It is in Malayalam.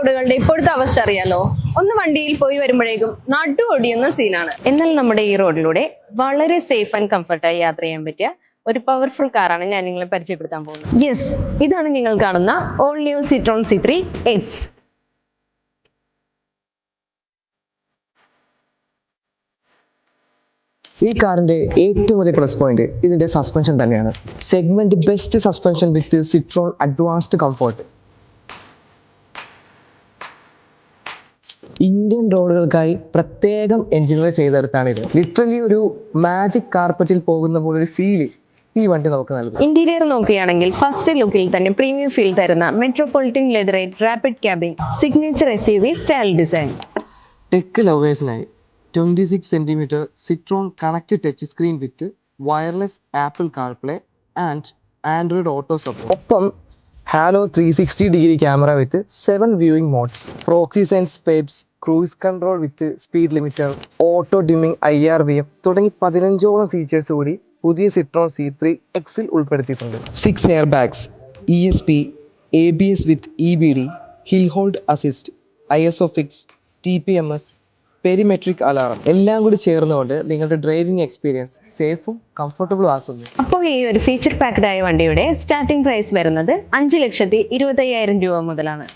റോഡുകളുടെ ഇപ്പോഴത്തെ അവസ്ഥ അറിയാലോ. ഒന്ന് വണ്ടിയിൽ പോയി വരുമ്പോഴേക്കും നടു ഒടിയുന്ന സീനാണ്. എന്നാൽ നമ്മുടെ ഈ റോഡിലൂടെ വളരെ സേഫ് ആൻഡ് കംഫർട്ടായി യാത്ര ചെയ്യാൻ പറ്റിയ ഒരു പവർഫുൾ കാറാണ് ഞാൻ നിങ്ങളെ പരിചയപ്പെടുത്താൻ പോകുന്നത്. യെസ്, ഇതാണ് നിങ്ങൾ കാണുന്ന all new Citroen C3 eights. ഈ കാറിന്റെ ഏറ്റവും വലിയ പ്ലസ് പോയിന്റ് ഇതിന്റെ സസ്പെൻഷൻ തന്നെയാണ്. സെഗ്മെന്റ് ബെസ്റ്റ് സസ്പെൻഷൻ വിത്ത് സിട്രോൺ അഡ്വാൻസ്ഡ് കംഫോർട്ട്. ഇന്ത്യൻ റോഡുകൾക്കായി പ്രത്യേകം എഞ്ചിനീയർ ചെയ്തെടുത്താണ് ഇത്. ലിറ്ററലി ഒരു മാജിക് കാർപ്പറ്റിൽ പോകുന്ന പോലെ ഒരു ഫീല് ഈ വണ്ടി നമുക്ക് നൽകും. ഇന്റീരിയർ നോക്കുകയാണെങ്കിൽ ഫസ്റ്റ് ലുക്കിൽ തന്നെ പ്രീമിയം ഫീൽ തരുന്ന metropolitan leatherette wrapped cabin, signature SUV style design. Tech ലവേഴ്സിനായി 26 centimetre Citroen connected touch screen with wireless Apple CarPlay and Android auto support. ഒപ്പം halo 360 camera with 7 viewing modes, proxy sense PEPS, cruise control with speed limiter, auto dimming, IRVM തുടങ്ങി 15ഓളം ഫീച്ചേഴ്സ് കൂടി പുതിയ സിട്രോൺ C3 എക്സിൽ ഉൾപ്പെടുത്തിയിട്ടുണ്ട്. 6 air bags, ESP, ABS with EBD, hill hold assist, ISO fix, TPMS, perimetric alarm എല്ലാം കൂടി ചേർന്നുകൊണ്ട് നിങ്ങളുടെ ഡ്രൈവിംഗ് എക്സ്പീരിയൻസ് സേഫും കംഫർട്ടബിളും ആക്കുന്നു. അപ്പോൾ ഈ ഒരു ഫീച്ചർ പാക്ഡ് ആയ വണ്ടിയുടെ സ്റ്റാർട്ടിംഗ് പ്രൈസ് വരുന്നത് 5,25,000 രൂപ മുതലാണ്.